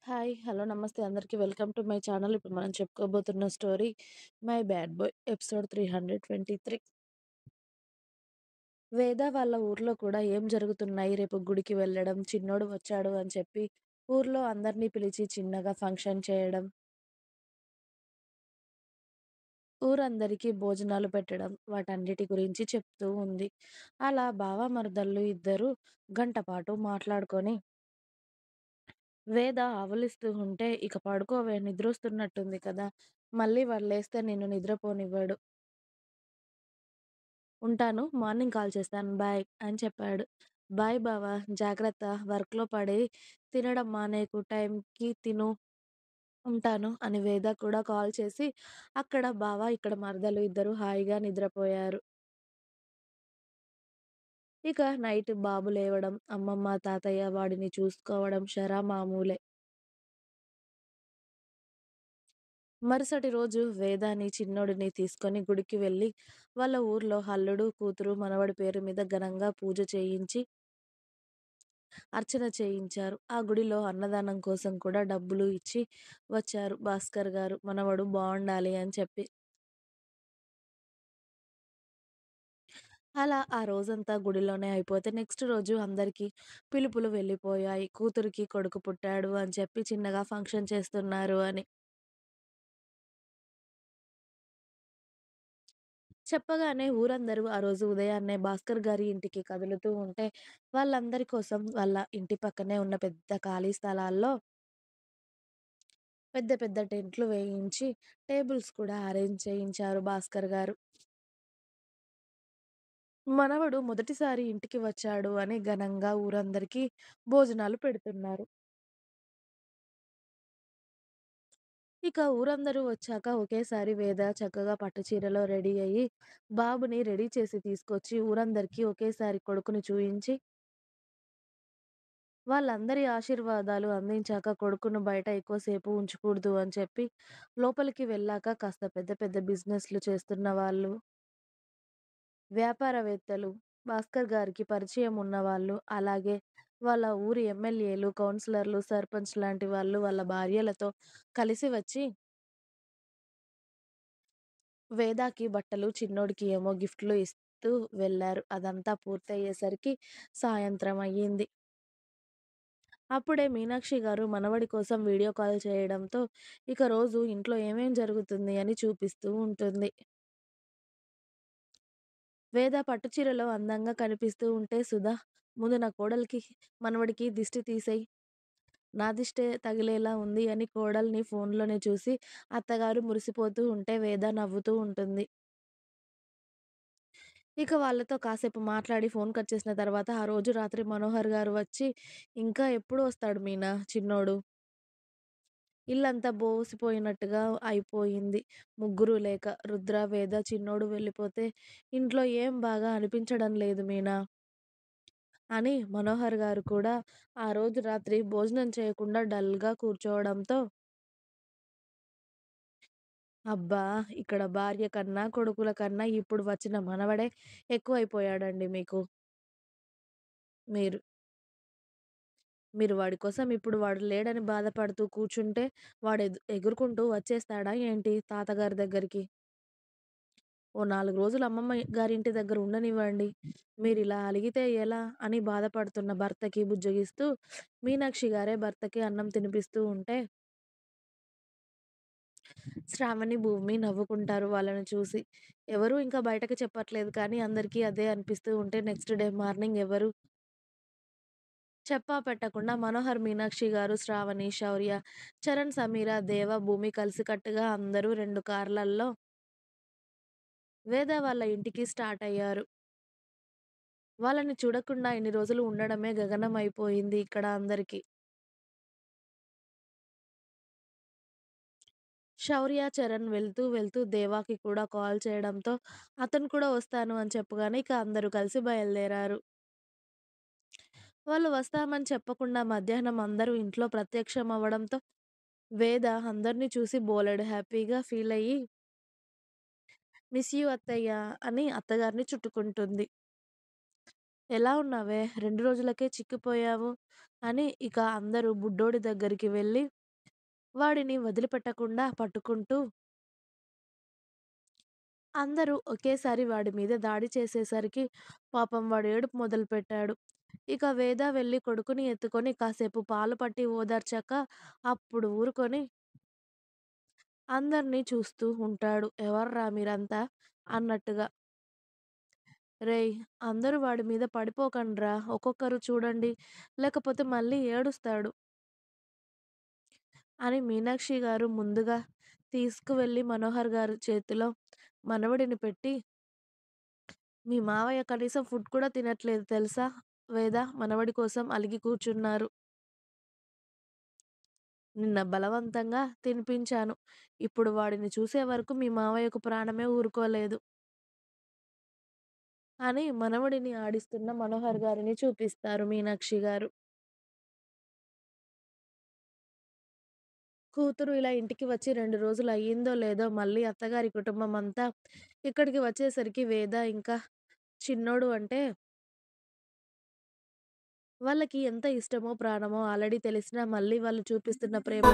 Hi. Hello. నమస్తే అందరికి. Welcome to my channel. ఇప్పుడు మనం చెప్పుకోబోతున్న story 'my bad boy' episode 323. Veda వాళ్ళ ఊర్లో కూడా ఏం జరుగుతున్నాయి, రేపు గుడికి వెళ్ళడం, చిన్నోడు వచ్చాడు అని చెప్పి ఊర్లో అందరినీ పిలిచి చిన్నగా ఫంక్షన్ చేయడం, ఊరందరికీ భోజనాలు పెట్టడం, వాటన్నిటి గురించి చెప్తూ ఉంది. అలా బావ మరదళ్ళు ఇద్దరు గంట పాటు మాట్లాడుకొని వేద ఆవలిస్తూ ఉంటే, "ఇక పడుకోవే నిద్రొస్తున్నట్టుంది కదా! మళ్ళీ వాడు లేస్తే నిన్ను నిద్రపోనివ్వడు. ఉంటాను. మార్నింగ్ కాల్ చేస్తాను. బాయ్" అని చెప్పాడు. "బాయ్ బావ, జాగ్రత్త. వర్క్‌లో పడి తినడం మానేయకు. టైంకి తిను. ఉంటాను" అని వేద కూడా కాల్ చేసి, అక్కడ బావ, ఇక్కడ మరదలు ఇద్దరు హాయిగా నిద్రపోయారు. ఇక నైట్ బాబు లేవడం, అమ్మమ్మ, తాతయ్య వాడిని చూసుకోవడం షరామామూలే. మరుసటి రోజు వేదాని, చిన్నోడిని తీసుకొని గుడికి వెళ్ళి, వాళ్ళ ఊర్లో అల్లుడు, కూతురు, మనవడి పేరు మీద ఘనంగా పూజ చేయించి, అర్చన చేయించారు. ఆ గుడిలో అన్నదానం కోసం కూడా డబ్బులు ఇచ్చి వచ్చారు భాస్కర్ గారు. మనవడు బావుండాలి అని చెప్పి. అలా ఆ రోజంతా గుడిలోనే అయిపోతే నెక్స్ట్ రోజు అందరికీ పిలుపులు వెళ్ళిపోయాయి. కూతురికి కొడుకు పుట్టాడు అని చెప్పి చిన్నగా ఫంక్షన్ చేస్తున్నారు అని. చెప్పగానే ఊరందరూ ఆ రోజు ఉదయాన్నే భాస్కర్ గారి ఇంటికి కదులుతూ ఉంటే, వాళ్ళందరి కోసం వాళ్ళ ఇంటి పక్కనే ఉన్న పెద్ద ఖాళీ స్థలాల్లో పెద్ద పెద్ద టెంట్లు వేయించి, టేబుల్స్ కూడా అరేంజ్ చేయించారు భాస్కర్ గారు. మనవడు మొదటిసారి ఇంటికి వచ్చాడు అని ఘనంగా ఊరందరికీ భోజనాలు పెడుతున్నారు. ఇక ఊరందరూ వచ్చాక ఒకేసారి వేద చక్కగా పట్టు చీరలో రెడీ అయ్యి, బాబుని రెడీ చేసి తీసుకొచ్చి ఊరందరికీ ఒకేసారి కొడుకుని చూయించి, వాళ్ళందరి ఆశీర్వాదాలు అందించాక కొడుకును బయట ఎక్కువసేపు ఉంచకూడదు అని చెప్పి, లోపలికి వెళ్ళాక కాస్త పెద్ద పెద్ద బిజినెస్‌లు చేస్తున్న వాళ్ళు, వ్యాపారవేత్తలు, భాస్కర్ గారికి పరిచయం ఉన్నవాళ్ళు, అలాగే వాళ్ళ ఊరి ఎమ్మెల్యేలు, కౌన్సిలర్లు, సర్పంచ్ లాంటి వాళ్ళు వాళ్ళ భార్యలతో కలిసి వచ్చి వేదాకి బట్టలు, చిన్నోడికి ఏమో గిఫ్ట్‌లు ఇస్తూ వెళ్లారు. అదంతా పూర్తయ్యేసరికి సాయంత్రం అయ్యింది. అప్పుడే మీనాక్షి గారు మనవడి కోసం వీడియో కాల్ చేయడంతో, ఇక రోజు ఇంట్లో ఏమేం జరుగుతుంది అని చూపిస్తూ ఉంటుంది. వేద పట్టుచీరలో అందంగా కనిపిస్తూ ఉంటే, "సుధా, ముందు నా కోడలికి, మనవడికి దిష్టి తీసేయ్. నా దిష్టే తగిలేలా ఉంది" అని కోడల్ని ఫోన్‌లోనే చూసి అత్తగారు మురిసిపోతూ ఉంటే వేద నవ్వుతూ ఉంటుంది. ఇక వాళ్ళతో కాసేపు మాట్లాడి ఫోన్ కట్ చేసిన తర్వాత, ఆ రోజు రాత్రి మనోహర్ గారు వచ్చి, "ఇంకా ఎప్పుడు వస్తాడు మీనా చిన్నోడు? ఇల్లంతా బోసిపోయినట్టుగా అయిపోయింది. ముగ్గురు లేక. రుద్ర, వేద, చిన్నోడు వెళ్ళిపోతే ఇంట్లో ఏం బాగా అనిపించడం లేదు మీనా" అని మనోహర్ గారు కూడా ఆ రోజు రాత్రి భోజనం చేయకుండా డల్‌గా కూర్చోవడంతో, "అబ్బా! ఇక్కడ భార్య కన్నా, కొడుకుల కన్నా ఇప్పుడు వచ్చిన మనవడే ఎక్కువైపోయాడండి మీకు. మీరు మీరు వాడి కోసం ఇప్పుడు వాడు లేడని బాధపడుతూ కూర్చుంటే, వాడు ఎగురుకుంటూ వచ్చేస్తాడా ఏంటి తాతగారి దగ్గరికి? ఓ 4 రోజులు అమ్మమ్మ గారింటి దగ్గర ఉండనివ్వండి. మీరిలా అలిగితే ఎలా?" అని బాధపడుతున్న భర్తకి బుజ్జగిస్తూ, మీనాక్షి గారే భర్తకి అన్నం తినిపిస్తూ ఉంటే, శ్రావణి, భూమి నవ్వుకుంటారు వాళ్ళని చూసి. ఎవరు ఇంకా బయటకి చెప్పట్లేదు కానీ అందరికీ అదే అనిపిస్తూ ఉంటే నెక్స్ట్ డే మార్నింగ్ ఎవరు చెప్పా పెట్టకుండా మనోహర్, మీనాక్షి గారు, శ్రావణి, శౌర్య, చరణ్, సమీర, దేవ, భూమి కలిసికట్టుగా అందరూ 2 కార్‌లల్లో వేద వాళ్ళ ఇంటికి స్టార్ట్ అయ్యారు. వాళ్ళని చూడకుండా ఇన్ని రోజులు ఉండడమే గగనం అయిపోయింది ఇక్కడ అందరికి. శౌర్య, చరణ్ వెళ్తూ వెళ్తూ దేవాకి కూడా కాల్ చేయడంతో అతను కూడా వస్తాను అని చెప్పగానే ఇక అందరూ కలిసి బయలుదేరారు. వాళ్ళు వస్తామని చెప్పకుండా మధ్యాహ్నం అందరూ ఇంట్లో ప్రత్యక్షం అవ్వడంతో వేద అందరిని చూసి బోలెడు హ్యాపీగా ఫీల్ అయ్యి, "మిస్ యూ అత్తయ్య" అని అత్తగారిని చుట్టుకుంటుంది. "ఎలా ఉన్నావే? 2 రోజులకే చిక్కిపోయావు. అని ఇక అందరూ బుడ్డోడి దగ్గరికి వెళ్లి వాడిని వదిలిపెట్టకుండా పట్టుకుంటూ అందరూ ఒకేసారి వాడి మీద దాడి చేసేసరికి పాపం వాడు ఏడుపు మొదలుపెట్టాడు. ఇక వేద వెళ్లి కొడుకుని ఎత్తుకొని కాసేపు పాలు పట్టి ఓదార్చాక అప్పుడు ఊరుకొని అందరిని చూస్తూ ఉంటాడు. "ఎవర్రా మీరంతా" అన్నట్టుగా. "రేయ్! అందరూ వాడి మీద పడిపోకండ్రా ఒక్కొక్కరు చూడండి. లేకపోతే మళ్ళీ ఏడుస్తాడు" అని మీనాక్షి గారు ముందుగా తీసుకువెళ్ళి మనోహర్ గారి చేతిలో మనవడిని పెట్టి, "మీ మావయ్య కనీసం ఫుడ్ కూడా తినట్లేదు తెలుసా? వేద మనవడి కోసం అలిగి కూర్చున్నారు. నిన్న బలవంతంగా తినిపించాను. ఇప్పుడు వాడిని చూసే వరకు మీ మావయ్యకు ప్రాణమే ఊరుకోలేదు" అని మనవడిని ఆడిస్తున్న మనోహర్ గారిని చూపిస్తారు మీనాక్షి గారు. కూతురు ఇలా ఇంటికి వచ్చి 2 రోజులు అయ్యిందో లేదో మళ్ళీ అత్తగారి కుటుంబం అంతా ఇక్కడికి వచ్చేసరికి వేద ఇంకా చిన్నోడు అంటే వాళ్ళకి ఎంత ఇష్టమో, ప్రాణమో ఆల్రెడీ తెలిసినా మళ్ళీ వాళ్ళు చూపిస్తున్న ప్రేమ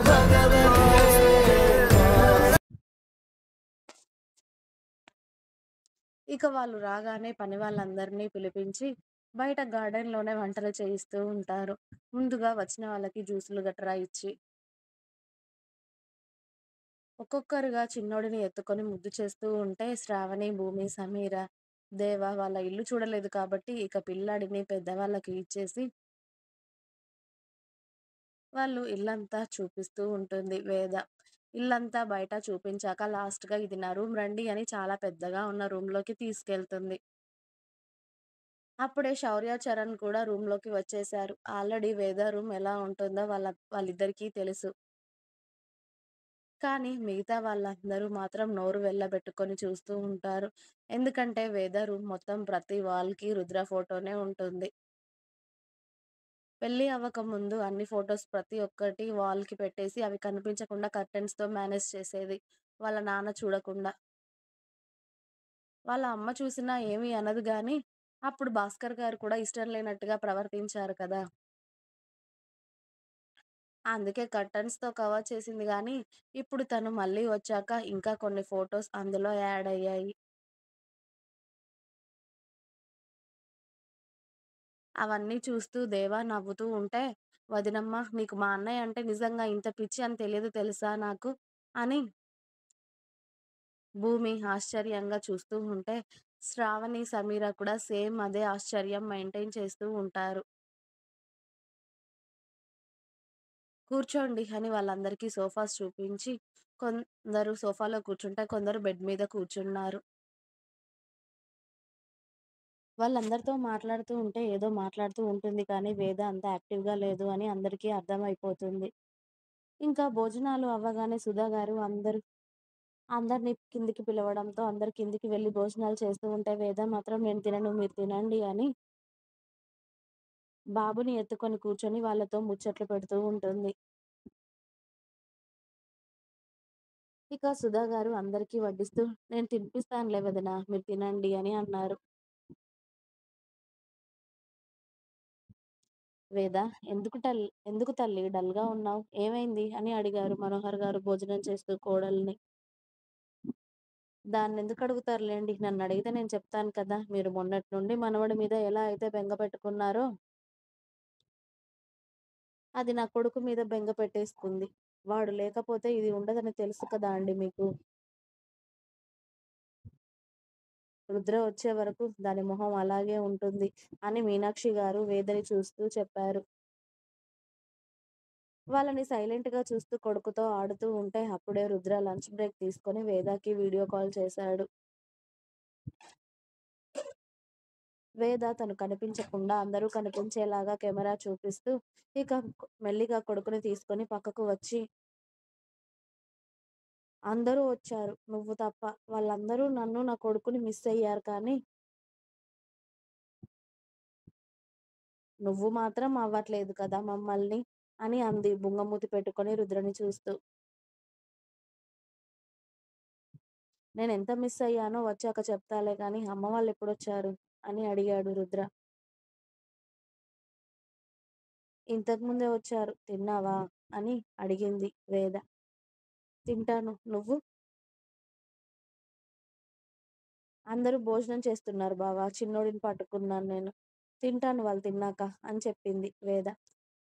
ఇక వాళ్ళు రాగానే పని వాళ్ళందరినీ పిలిపించి బయట గార్డెన్‌లోనే వంటలు చేయిస్తూ ఉంటారు. ముందుగా వచ్చిన వాళ్ళకి జ్యూసులు గట్రా ఇచ్చి, ఒక్కొక్కరుగా చిన్నోడిని ఎత్తుకొని ముద్దు చేస్తూ ఉంటే శ్రావణి, భూమి, సమీర, దేవ వాళ్ళ ఇల్లు చూడలేదు కాబట్టి ఇక పిల్లాడిని పెద్దవాళ్ళకి ఇచ్చేసి వాళ్ళు ఇల్లంతా చూపిస్తూ ఉంటుంది వేద. ఇల్లంతా బయట చూపించాక లాస్ట్‌గా ఇది నా రూమ్ రండి అని చాలా పెద్దగా ఉన్న రూమ్‌లోకి తీసుకెళ్తుంది. అప్పుడే శౌర్య, చరణ్ కూడా రూమ్‌లోకి వచ్చేశారు. ఆల్రెడీ వేద రూమ్ ఎలా ఉంటుందో వాళ్ళిద్దరికీ తెలుసు. కానీ మిగతా వాళ్ళందరూ మాత్రం నోరు వెళ్ళబెట్టుకొని చూస్తూ ఉంటారు. ఎందుకంటే వేద రూమ్ మొత్తం ప్రతి వాల్‌కి రుద్ర ఫోటోనే ఉంటుంది. పెళ్లి అవ్వకముందు అన్ని ఫోటోస్ ప్రతి ఒక్కటి వాల్‌కి పెట్టేసి అవి కనిపించకుండా కర్టెన్స్‌తో మేనేజ్ చేసేది. వాళ్ళ నాన్న చూడకుండా. వాళ్ళ అమ్మ చూసినా ఏమీ అనదు గానీ, అప్పుడు భాస్కర్ గారు కూడా ఇష్టం లేనట్టుగా ప్రవర్తించారు కదా! అందుకే కర్టెన్స్‌తో కవర్ చేసింది గానీ, ఇప్పుడు తను మళ్ళీ వచ్చాక ఇంకా కొన్ని ఫోటోస్ అందులో యాడ్ అయ్యాయి. అవన్నీ చూస్తూ దేవా నవ్వుతూ ఉంటే, "వదినమ్మ నీకు మా అన్నయ్య అంటే నిజంగా ఇంత పిచ్చి అని తెలియదు తెలుసా నాకు" అని భూమి ఆశ్చర్యంగా చూస్తూ ఉంటే, శ్రావణి, సమీర కూడా సేమ్ అదే ఆశ్చర్యం మెయింటైన్ చేస్తూ ఉంటారు. కూర్చోండి అని వాళ్ళందరికీ సోఫాస్ చూపించి, కొందరు సోఫాలో కూర్చుంటే, కొందరు బెడ్ మీద కూర్చున్నారు. వాళ్ళందరితో మాట్లాడుతూ ఉంటే ఏదో మాట్లాడుతూ ఉంటుంది కానీ, వేద అంత యాక్టివ్‌గా లేదు అని అందరికీ అర్థమైపోతుంది. ఇంకా భోజనాలు అవ్వగానే సుధా గారు అందరిని కిందికి పిలవడంతో అందరూ కిందికి వెళ్లి భోజనాలు చేస్తూ ఉంటే, వేద మాత్రం "నేను తినను మీరు తినండి" అని బాబుని ఎత్తుకొని కూర్చొని వాళ్ళతో ముచ్చట్లు పెడుతూ ఉంటుంది. ఇక సుధా గారు అందరికీ వడ్డిస్తూ "నేను తినిపిస్తానులే వదిన మీరు తినండి" అని అన్నారు. "వేద ఎందుకు తల్లి డల్‌గా ఉన్నావు? ఏమైంది?" అని అడిగారు మనోహర్ గారు భోజనం చేస్తూ కోడల్ని. దాన్నెందుకు అడుగుతారులెండి. నన్నడిగితే నేను చెప్తాను కదా! మీరు మొన్నటి నుండి మనవడి మీద ఎలా అయితే బెంగ పెట్టుకున్నారో, అది నా కొడుకు మీద బెంగ పెట్టేసుకుంది. వాడు లేకపోతే ఇది ఉండదని తెలుసు కదా అండి మీకు. రుద్ర వచ్చే వరకు దాని మొహం అలాగే ఉంటుంది" అని మీనాక్షి గారు వేదని చూస్తూ చెప్పారు. వాళ్ళని సైలెంట్‌గా చూస్తూ కొడుకుతో ఆడుతూ ఉంటే అప్పుడే రుద్ర లంచ్ బ్రేక్ తీసుకొని వేదాకి వీడియో కాల్ చేశాడు. వేద తను కనిపించకుండా అందరూ కనిపించేలాగా కెమెరా చూపిస్తూ ఇక మెల్లిగా కొడుకుని తీసుకొని పక్కకు వచ్చి, "అందరూ వచ్చారు. నువ్వు తప్ప. వాళ్ళందరూ నన్ను, నా కొడుకుని మిస్ అయ్యారు కానీ, నువ్వు మాత్రం అవ్వట్లేదు కదా మమ్మల్ని" అని అంది బుంగమూతి పెట్టుకొని రుద్రని చూస్తూ. "నేనెంత మిస్ అయ్యానో వచ్చాక చెప్తాలే గానీ అమ్మ వాళ్ళెప్పుడొచ్చారు?" అని అడిగాడు రుద్ర. ఇంతకుముందే వచ్చారు. తిన్నావా? అని అడిగింది వేద. తింటాను. నువ్వు? అందరూ భోజనం చేస్తున్నారు బావ. చిన్నోడిని పట్టుకున్నాను నేను. తింటాను వాళ్ళు తిన్నాక అని చెప్పింది వేద.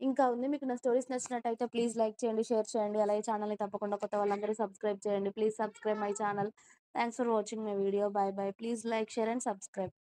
ఇంకా ఉంది. మీకు నా స్టోరీస్ నచ్చినట్టయితే ప్లీజ్ లైక్ చేయండి, షేర్ చేయండి. అలాగే ఛానెల్‌ని తప్పకుండా కొత్త వాళ్ళందరూ సబ్స్క్రైబ్ చేయండి. Please subscribe my channel. Thanks for watching my video. By by. Please like, share and subscribe.